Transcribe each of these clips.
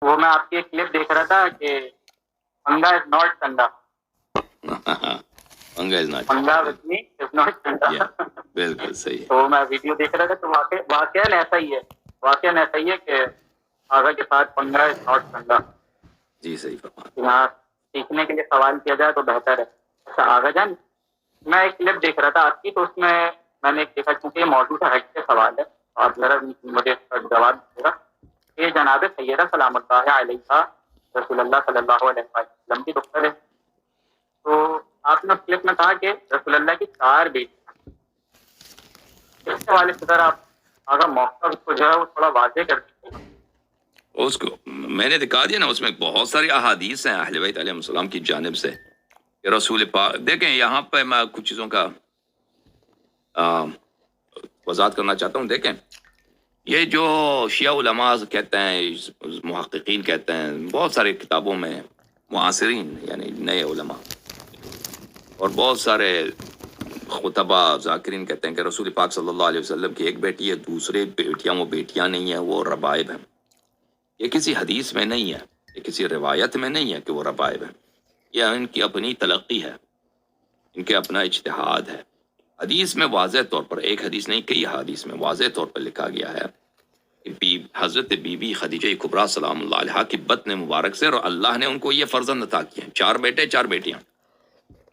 वो मैं आपकी एक क्लिप देख रहा था कि पंगा इज नॉट चंदा, पंगा इज नॉट पंगा विद मी इज नॉट चंदा। बिल्कुल सही। तो मैं वीडियो देख रहा था तो वाकई ऐसा ही है, वाकई ऐसा ही है कि आगा के साथ पंगा इज नॉट चंदा। जी सही फरमा। यहाँ सीखने के लिए सवाल किया जाए तो बेहतर है। अच्छा आगा जान, मैं एक क्लिप देख रहा था आपकी, तो उसमें मैंने एक देखा, क्योंकि ये मौजूद हज के सवाल है, आप जरा मुझे इसका जवाब दीजिएगा। ये जनाब सैयदा सलामुल्लाह अलैहा रसूलुल्लाह सल्लल्लाहु अलैहि वसल्लम की डॉक्टर है। तो आपने उस क्लिप में कहा कि रसूलुल्लाह की 4 बेटी, इसके हवाले से जरा आप अगर मौका उसको जो है वो थोड़ा वाज़ेह कर दीजिएगा। उसको मैंने दिखा दिया ना, उसमें बहुत सारी अहादीस हैं अहले बैत अलैहिस्सलाम की जानिब से कि रसूल पाक। देखें यहाँ पे मैं कुछ चीज़ों का वजाहत करना चाहता हूँ। देखें ये जो शिया उलमा कहते हैं, मुहक्किकीन कहते हैं, बहुत सारे किताबों में मुआसिरीन यानी नए उलमा और बहुत सारे खुतबा ज़ाकिरीन कहते हैं कि रसूल पाक सल्लल्लाहु अलैहि वसल्लम की एक बेटी है, दूसरे बेटियां वो बेटियां नहीं है, वो रबाइब हैं। ये किसी हदीस में नहीं है, ये किसी रिवायत में नहीं है कि वो रबाइब है। यह इनकी अपनी तलक्की है, इनके अपना इज्तिहाद है। हदीस में वाज़ेह तौर पर, एक हदीस नहीं कई हदीस में वाज़ेह तौर पर लिखा गया है कि हज़रत बीबी खदीजा कुबरा सलामुल्लाह अलैहा की बत्न मुबारक से और अल्लाह ने उनको ये फर्जंद अता किए हैं, 4 बेटे 4 बेटियां,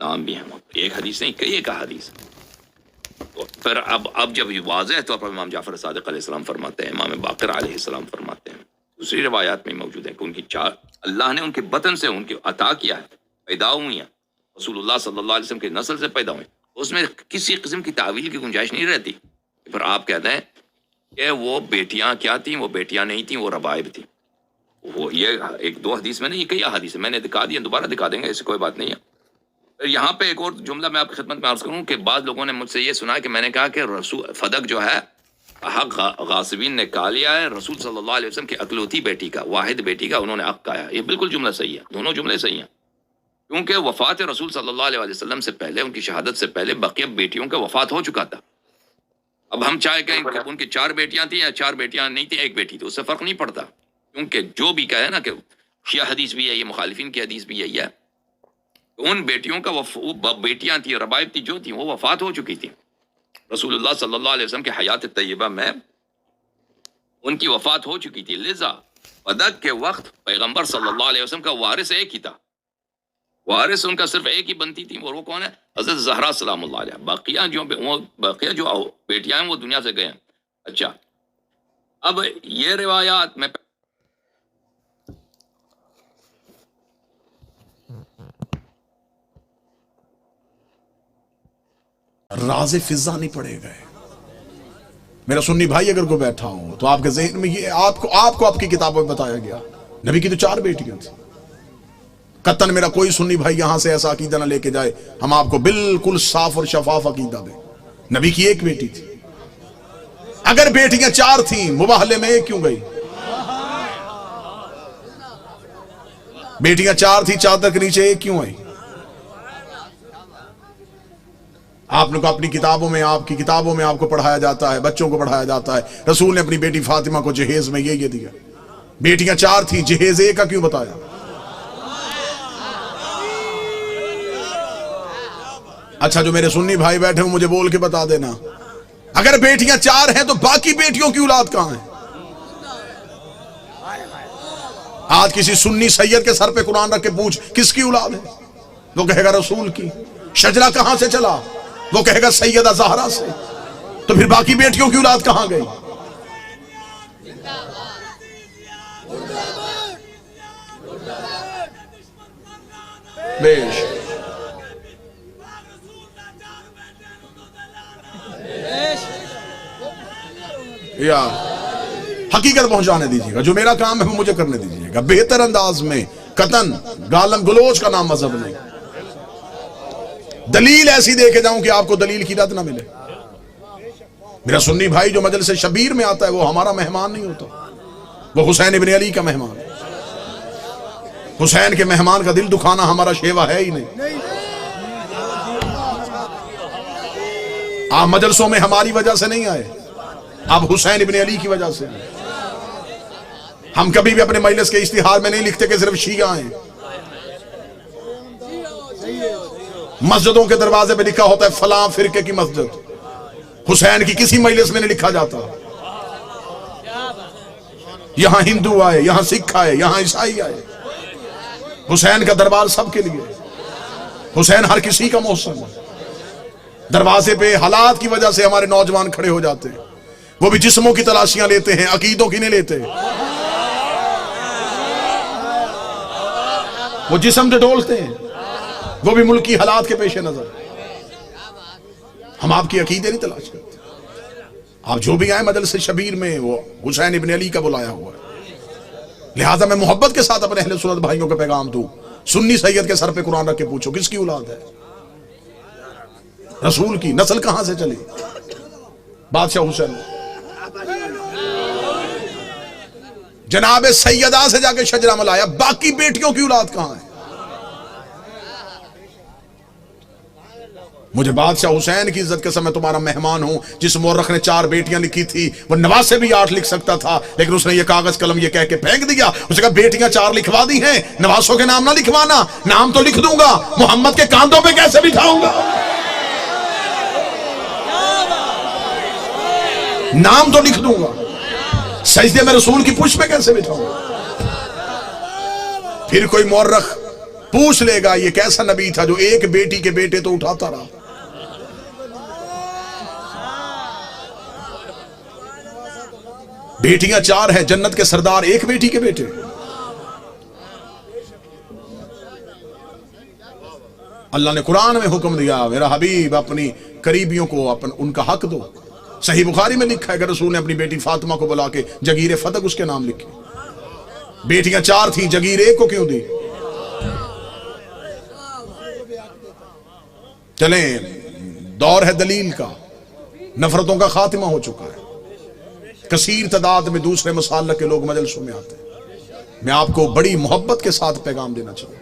नाम भी हैं। एक हदीस नहीं कई एक हदीस। तो फिर अब जब वाज़ेह तौर पर इमाम जाफर सादिक अलैहिस्सलाम फरमाते हैं, इमाम बाक़िर अलैहिस्सलाम फरमाते हैं, दूसरी रिवायात में मौजूद है कि उनकी 4 अल्लाह ने उनके बतन से उनके अता किया है, पैदा हुई हैं, रसूलुल्लाह सल्लल्लाहु अलैहि वसल्लम के नस्ल से पैदा हुए। उसमें किसी किस्म की तावील की गुंजाइश नहीं रहती। फिर आप कहते हैं कि वो बेटियां क्या थी, वो बेटियां नहीं थी, वो रबाइब थी। वो ये 1-2 हदीस में नहीं कई हदीस मैंने दिखा दिया, दोबारा दिखा देंगे, ऐसी कोई बात नहीं है। फिर यहाँ पे एक और जुमला मैं आपकी खिदमत में अर्ज करूँ कि बाद लोगों ने मुझसे ये सुना कि मैंने कहा कि रसूल फदक जो है हक गासिबीन ने कहा लिया है रसूल सल्लल्लाहु अलैहि वसल्लम की अकलौती बेटी का, वाहिद बेटी का उन्होंने हक कहा है। ये बिल्कुल जुमला सही है, दोनों जुमले सही हैं, क्योंकि वफात रसूल सल्लल्लाहु अलैहि वसल्लम से पहले, उनकी शहादत से पहले बकिया बेटियों का वफात हो चुका था। अब हम चाहे कहें कि उनकी 4 बेटियां थी या 4 बेटियां नहीं थी, एक बेटी, तो उससे फर्क नहीं पड़ता, क्योंकि जो भी कहे ना कि शिया हदीस भी है, ये मुखालिफिन की हदीस भी यही है, उन बेटियों का बेटियां थी, रबाइब थी, जो थी वो वफात हो चुकी थी। रसूलुल्लाह सल्लल्लाहु अलैहि वसल्लम की हयात तय्यबा में उनकी वफात हो चुकी थी, लिजा फदक के वक्त पैगंबर सल्लल्लाहु अलैहि वसल्लम का वारिस एक ही था, वारिस उनका सिर्फ एक ही बनती थी, और वो कौन है? हज़रत ज़हरा सलामुल्लाह अलैहा। बाकियां जो बेटियां हैं वो दुनिया से गए हैं। अच्छा, अब ये रिवायात में राज़े फिजा नहीं पड़े गए। मेरा सुन्नी भाई अगर को बैठा हो तो आपके ज़हन में ये आपको आपकी किताबों में बताया गया, नबी की तो 4 बेटियां थी। कतन मेरा कोई सुन्नी भाई यहां से ऐसा अकीदा ना लेके जाए, हम आपको बिल्कुल साफ और शफाफ अकीदा दें। नबी की 1 बेटी थी। अगर बेटियां 4 थी, मुबाहले में 1 क्यों गई? बेटियां 4 थी, चादर के नीचे 1 क्यों आई? आप लोग अपनी किताबों में, आपकी किताबों में आपको पढ़ाया जाता है, बच्चों को पढ़ाया जाता है, रसूल ने अपनी बेटी फातिमा को जहेज में ये दिया। बेटियां 4 थी, जहेज 1 का क्यों बताया? अच्छा, जो मेरे सुन्नी भाई बैठे हो मुझे बोल के बता देना, अगर बेटियां 4 हैं तो बाकी बेटियों की औलाद कहां है? आज किसी सुन्नी सैयद के सर पे कुरान रख के पूछ किसकी औलाद है, वो कहेगा रसूल की। शजरा कहां से चला, वो कहेगा सैयदा ज़हरा से। तो फिर बाकी बेटियों की औलाद कहां गई? बेश यार हकीकत पहुंचाने दीजिएगा, जो मेरा काम है वो मुझे करने दीजिएगा, बेहतर अंदाज में, कतन गालम गलोच का नाम मजहब नहीं। दलील ऐसी दे के जाऊं कि आपको दलील की रद ना मिले। मेरा सुन्नी भाई जो मजलिस शबीर में आता है वो हमारा मेहमान नहीं होता, वो हुसैन इब्न अली का मेहमान। हुसैन के मेहमान का दिल दुखाना हमारा शेवा है ही नहीं। आप मजलसों में हमारी वजह से नहीं आए, आप हुसैन इब्न अली की वजह से। हम कभी भी अपने मजलिस के इश्तिहार में नहीं लिखते कि सिर्फ शिया हैं। मस्जिदों के दरवाजे पे लिखा होता है फलां फिरके की मस्जिद। हुसैन की किसी मजलिस में नहीं लिखा जाता। यहां हिंदू आए, यहां सिख आए, यहां ईसाई आए। हुसैन का दरबार सबके लिए। हुसैन हर किसी का मौसम। दरवाजे पे हालात की वजह से हमारे नौजवान खड़े हो जाते हैं, वो भी जिस्मों की तलाशियां लेते हैं, अकीदों की नहीं लेते। वो जिस्म से डोलते हैं, वो भी मुल्क की हालात के पेश नजर। हम आपकी अकीदे नहीं तलाश करते। आप जो भी आए मजलिस शबीर में, वो हुसैन इब्न अली का बुलाया हुआ है। लिहाजा मैं मोहब्बत के साथ अपने अहले सुन्नत भाइयों को पैगाम दूं, सुन्नी सैयद के सर पे कुरान रख के पूछो किसकी औलाद है? रसूल की। नस्ल कहां से चली? बादशाह हुसैन। जनाब सैयदा से जाके शजरा मलाया, बाकी बेटियों की औलाद कहां है? मुझे बादशाह हुसैन की इज्जत के समय तुम्हारा मेहमान हूं। जिस मोरख ने 4 बेटियां लिखी थी, वो नवाज से भी 8 लिख सकता था, लेकिन उसने ये कागज कलम ये कह के फेंक दिया। उसने कहा बेटियां 4 लिखवा दी हैं, नवासों के नाम ना लिखवाना। नाम तो लिख दूंगा, मोहम्मद के कांधों पे कैसे बिठाऊंगा? नाम तो लिख दूंगा, सजदे में रसूल की पुष्प पे कैसे बिठाऊंगा? फिर कोई मोरख पूछ लेगा ये कैसा नबी था जो एक बेटी के बेटे तो उठाता रहा। बेटियां 4 है, जन्नत के सरदार एक बेटी के बेटे। अल्लाह ने कुरान में हुक्म दिया, मेरा हबीब अपनी करीबियों को उनका हक दो। सही बुखारी में लिखा है कि रसूल ने अपनी बेटी फातिमा को बुला के जगीर फतक उसके नाम लिखी। बेटियां 4 थी, जगीर एक को क्यों दी? चलें, दौर है दलील का, नफरतों का खात्मा हो चुका है। कसीर तादाद में दूसरे मसालक के लोग मजलिसों में आते हैं। मैं आपको बड़ी मोहब्बत के साथ पैगाम देना चाहूंगा,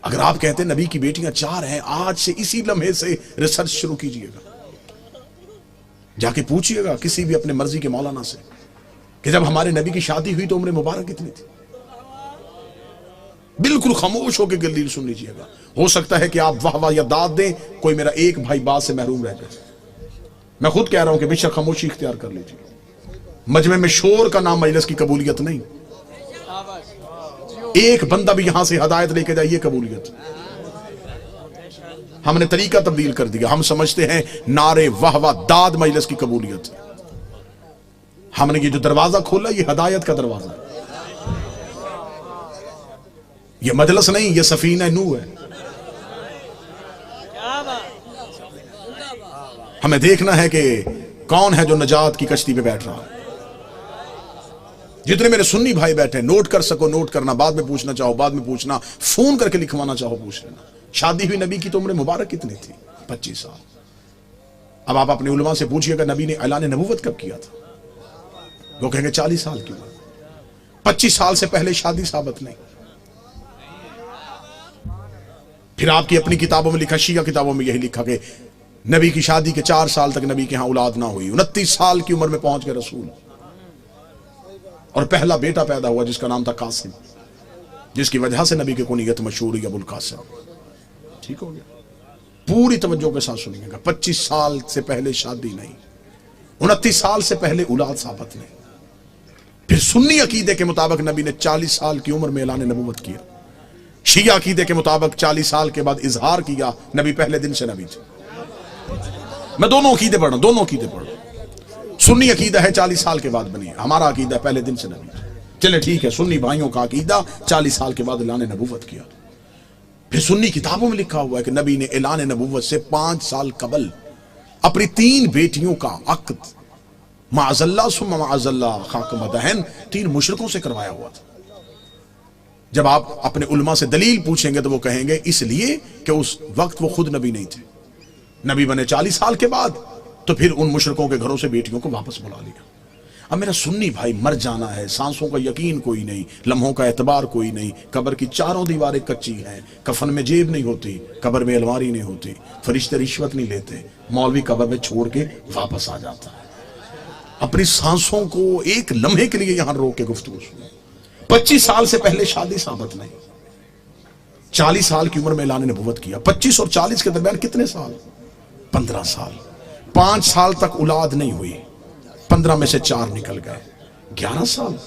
अगर आप कहते हैं नबी की बेटियां 4 हैं, आज से इसी लम्हे से रिसर्च शुरू कीजिएगा। जाके पूछिएगा किसी भी अपने मर्जी के मौलाना से कि जब हमारे नबी की शादी हुई तो उम्र मुबारक कितनी थी। बिल्कुल खामोश होकर दलील सुन लीजिएगा। हो सकता है कि आप वाह वाह या दाद दें, कोई मेरा एक भाई बात से महरूम रह जाए। मैं खुद कह रहा हूं कि बेशक खामोशी इख्तियार कर लीजिए। मजमे में शोर का नाम मजलिस की कबूलियत नहीं। एक बंदा भी यहां से हदायत लेके जाए, ये कबूलियत। हमने तरीका तब्दील कर दिया। हम समझते हैं नारे वाह वाह दाद मजलिस की कबूलियत। हमने ये जो दरवाजा खोला, ये हदायत का दरवाजा है। ये मजलिस नहीं, ये सफीना नूह है। हमें देखना है कि कौन है जो नजात की कश्ती पे बैठ रहा है। जितने मेरे सुन्नी भाई बैठे, नोट कर सको नोट करना, बाद में पूछना चाहो बाद में पूछना, फोन करके लिखवाना चाहो पूछ लेना। शादी हुई नबी की तो उम्र मुबारक कितनी थी? 25 साल। अब आप अपने उलमा से पूछिएगा नबी ने ऐलान नबूवत कब किया था? वो कहेंगे 40 साल की उम्र। 25 साल से पहले शादी साबित नहीं। फिर आपकी अपनी किताबों में लिखा, शिया किताबों में यही लिखा कि नबी की शादी के 4 साल तक नबी के यहां औलाद ना हुई। 29 साल की उम्र में पहुंच गए रसूल, और पहला बेटा पैदा हुआ जिसका नाम था कासिम, जिसकी वजह से नबी की कुनियत मशहूर हुई अबुल कासिम। ठीक हो गया? पूरी तवज्जो के साथ सुनिएगा। 25 साल से पहले शादी नहीं, 29 साल से पहले औलाद साबित नहीं। फिर सुन्नी अकीदे के मुताबिक नबी ने 40 साल की उम्र में ऐलान नबूवत किया। शिया अकीदे के मुताबिक 40 साल के बाद इजहार किया, नबी पहले दिन से नबी थे। मैं दोनों अकीदे पढ़ रहा हूं, दोनों अकीदे पढ़ रहा हूं। सुन्नी अकीदा है 40 साल के बाद बनी, हमारा अकीदा पहले दिन से नबी। चले ठीक है, सुन्नी भाइयों का अकीदा 40 साल के बाद ऐलान नबूवत किया। फिर सुन्नी किताबों में लिखा हुआ है कि नबी ने ऐलान नबूवत से 5 साल कबल अपनी 3 बेटियों का अक्द माअज़ल्लाह सुम्मा माअज़ल्लाह खाक मदहन 3 मुशरिकों से करवाया हुआ था। जब आप अपने उलमा से दलील पूछेंगे तो वो कहेंगे इसलिए कि उस वक्त वो खुद नबी नहीं थे। नबी बने 40 साल के बाद, तो फिर उन मुशरिकों के घरों से बेटियों को वापस बुला लिया। अब मेरा सुन्नी भाई, मर जाना है, सांसों का यकीन कोई नहीं, लम्हों का एतबार कोई नहीं, कब्र की 4 दीवारें कच्ची हैं, कफन में जेब नहीं होती, कब्र में अलमारी नहीं होती, फरिश्ते रिश्वत नहीं लेते, मौलवी कब्र में छोड़ के वापस आ जाता है। अपनी सांसों को एक लम्हे के लिए यहां रोक के गुफ्तगू सुनो। 25 साल से पहले शादी साबित नहीं, 40 साल की उम्र में ऐलान नबुव्वत किया। 25 और 40 के दरमियान कितने साल? 15 साल। 5 साल तक औलाद नहीं हुई, 15 में से 4 निकल गए, 11 साल।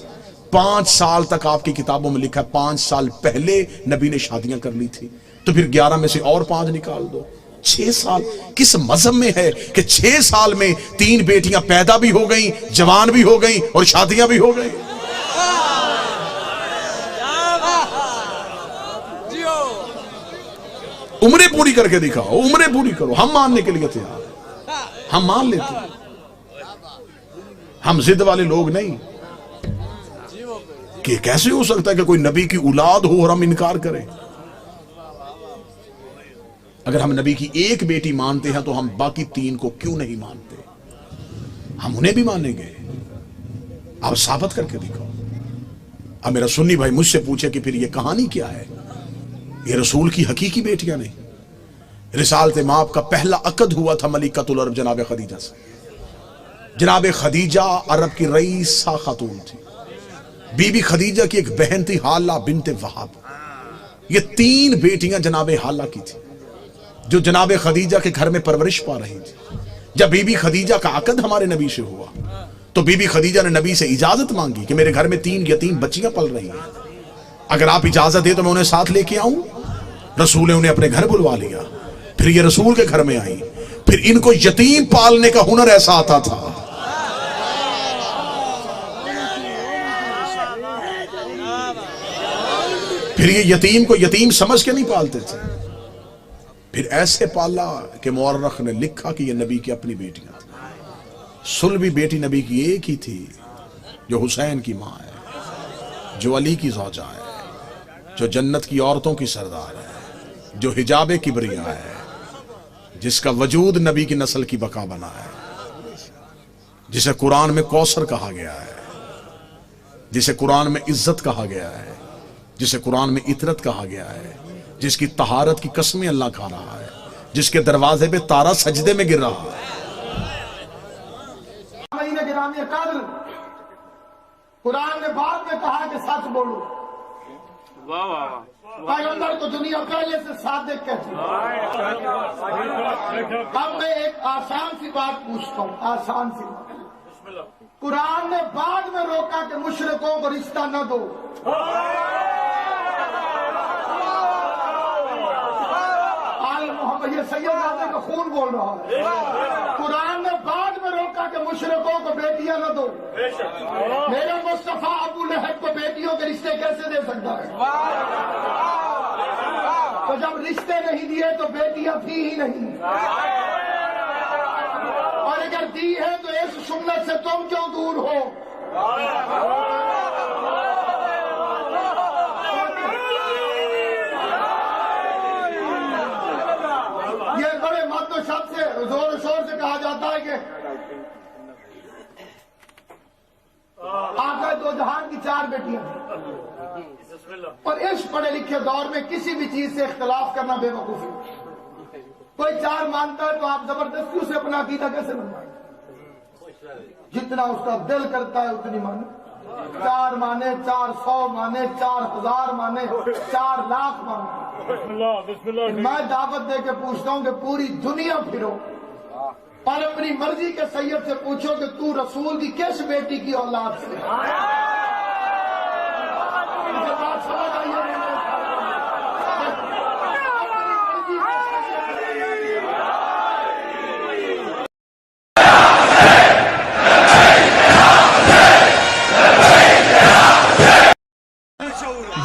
5 साल तक आपकी किताबों में लिखा है 5 साल पहले नबी ने शादियां कर ली थी, तो फिर 11 में से और 5 निकाल दो, 6 साल। किस मजहब में है कि 6 साल में 3 बेटियां पैदा भी हो गई, जवान भी हो गई और शादियां भी हो गई? उम्रें पूरी करके दिखाओ, उम्रें पूरी करो, हम मानने के लिए तैयार, हम मान लेते हैं। हम जिद वाले लोग नहीं कि कैसे हो सकता है कि कोई नबी की औलाद हो और हम इनकार करें। अगर हम नबी की एक बेटी मानते हैं तो हम बाकी 3 को क्यों नहीं मानते? हम उन्हें भी मानेंगे। आप साबित करके दिखाओ। अब मेरा सुन्नी भाई मुझसे पूछे कि फिर ये कहानी क्या है? ये रसूल की हकीकी बेटियां नहीं। रिसालत माप का पहला अकद हुआ था मलिकतुल अरब जनाब खदीजा से। जनाब खदीजा अरब की रईसा खातून थी। बीबी खदीजा की एक बहन थी हाला बिनते वहाब। ये 3 बेटियां जनाब हाला की थी जो जनाब खदीजा के घर में परवरिश पा रही थी। जब बीबी खदीजा का अकद हमारे नबी से हुआ तो बीबी खदीजा ने नबी से इजाजत मांगी कि मेरे घर में 3 यतीम बच्चियां पल रही हैं, अगर आप इजाजत दे तो मैं उन्हें साथ लेके आऊं। रसूल ने उन्हें अपने घर बुलवा लिया। फिर ये रसूल के घर में आई। फिर इनको यतीम पालने का हुनर ऐसा आता था। फिर ये यतीम को यतीम समझ के नहीं पालते थे, फिर ऐसे पाला कि मुअर्रख ने लिखा कि ये नबी की अपनी बेटियां थी। सुलभी बेटी नबी की एक ही थी जो हुसैन की मां है, जो अली की ज़ौजा है, जो जन्नत की औरतों की सरदार है, जो हिजाबे किबरिया है, जिसका वजूद नबी की नस्ल की बका बना है, जिसे कुरान में कौसर कहा गया है, जिसे कुरान में इज्जत कहा गया है, जिसे कुरान में इतरत कहा गया है, जिसकी तहारत की कसमें अल्लाह खा रहा है, जिसके दरवाजे पे तारा सजदे में गिर रहा है। कुरान ने बाद में कहा कि सच बोलो। वाह वाह पैगंबर को दुनिया पहले से सादिक कहती है। अब मैं एक आसान सी बात पूछता हूँ, आसान सी बात। कुरान ने बाद में रोका कि मुशरिकों को रिश्ता न दो। आल मोहम्मद ये सैयद आदमी का खून बोल रहा है। कुरान ने बाद में रोका कि मुशरिकों को बेटियां न दो। मेरे मुस्तफा अबू लहब को बेटियों के रिश्ते कैसे दे सकता है? तो जब रिश्ते नहीं दिए तो बेटियां थी ही नहीं, और अगर दी है तो इस सुन्नत से तुम क्यों दूर हो? ये बड़े मद्दो शब्द से जोर शोर से कहा जाता है कि आका 2 जहान की 4 बेटियां, और इस पढ़े लिखे दौर में किसी भी चीज से इख्तलाफ करना बेवकूफी। कोई 4 मानता है तो आप जबरदस्ती उसे अपना अकीदा कैसे बनवाएं? जितना उसका दिल करता है उतनी माने। 4 माने, 400 माने, 4000 माने, 4 लाख माने। मैं दावत दे के पूछता हूँ कि पूरी दुनिया फिरो और अपनी मर्जी के सैयद से पूछो कि तू रसूल की किस बेटी की औलाद से? बात समझ आई है?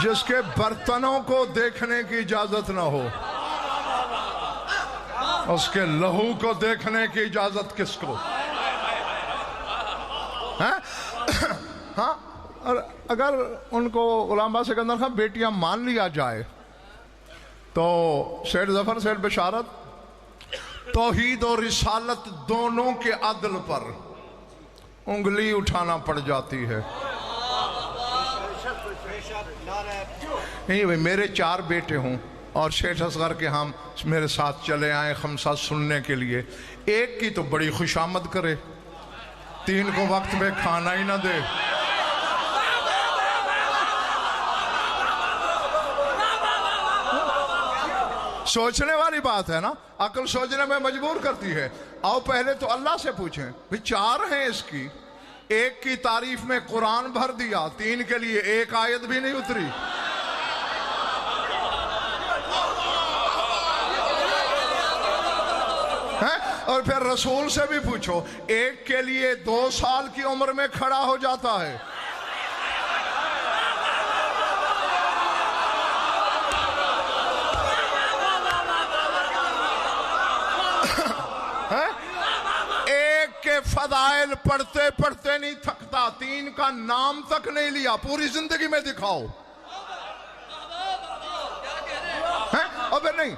जिसके बर्तनों को देखने की इजाजत ना हो, उसके लहू को देखने की इजाजत किसको है? हाँ, और अगर उनको गुलाम सिकंदर खान बेटियां मान लिया जाए तो सेठ जफर, सेठ बिशारत, तौहीद और रिसालत दोनों के अदल पर उंगली उठाना पड़ जाती है। नहीं भाई, मेरे 4 बेटे हों और शेख असगर के हम मेरे साथ चले आए खमसा सुनने के लिए, एक की तो बड़ी खुशामद करे, तीन को वक्त पे खाना ही ना दे। सोचने वाली बात है ना, अकल सोचने में मजबूर करती है। आओ पहले तो अल्लाह से पूछें, विचार है इसकी। एक की तारीफ में कुरान भर दिया, तीन के लिए एक आयत भी नहीं उतरी। है? और फिर रसूल से भी पूछो, एक के लिए 2 साल की उम्र में खड़ा हो जाता है। एक के फदाइल पढ़ते पढ़ते नहीं थकता, तीन का नाम तक नहीं लिया, पूरी जिंदगी में दिखाओ। है? अबे नहीं,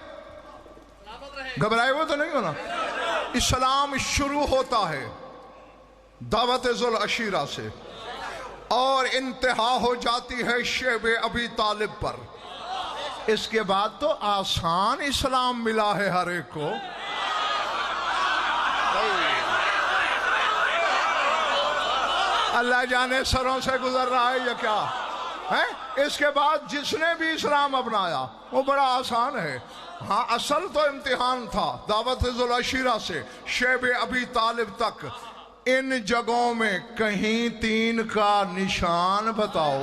घबराए हुए तो नहीं हो ना। इस्लाम शुरू होता है दावत जुल अशीरा से और इंतहा हो जाती है शेब अबी तालिब पर। इसके बाद तो आसान इस्लाम मिला है हर एक को। अल्लाह जाने सरों से गुजर रहा है या क्या है। इसके बाद जिसने भी इस्लाम अपनाया वो बड़ा आसान है। हाँ, असल तो इम्तिहान था दावत जुल अशीरा से शेब अबी तालिब तक। इन जगहों में कहीं तीन का निशान बताओ।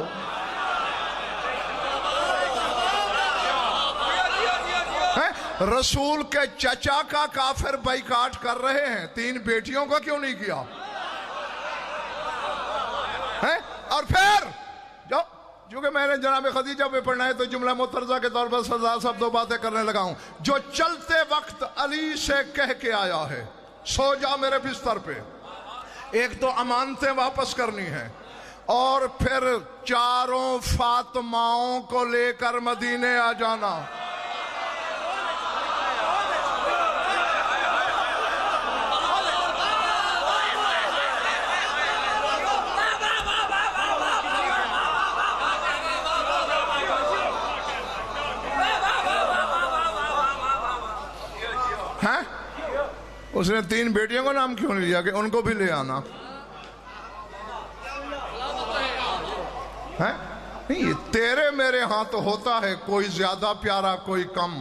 है? रसूल के चचा का काफिर बाइकाट कर रहे हैं, तीन बेटियों का क्यों नहीं किया? है? और फिर जो कि मैंने जनाब खदीजा पे पढ़ना है तो जुमला मुतरजा के तौर पर सरदार साहब 2 बातें करने लगा हूं। जो चलते वक्त अली से कह के आया है, सो जा मेरे बिस्तर पे, एक तो अमानतें वापस करनी है और फिर 4 फातिमाओं को लेकर मदीने आ जाना। है? उसने 3 बेटियों का नाम क्यों नहीं लिया कि उनको भी ले आना? है? नहीं, तेरे मेरे हाथ तो होता है, कोई ज्यादा प्यारा कोई कम।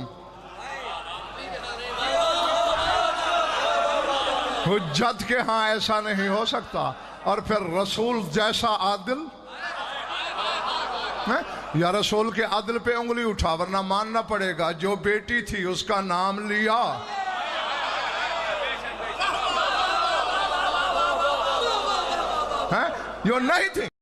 हुज्जत के हाँ ऐसा नहीं हो सकता। और फिर रसूल जैसा आदिल है? या रसूल के आदिल पे उंगली उठा, वरना मानना पड़ेगा जो बेटी थी उसका नाम लिया। है? जो नहीं थी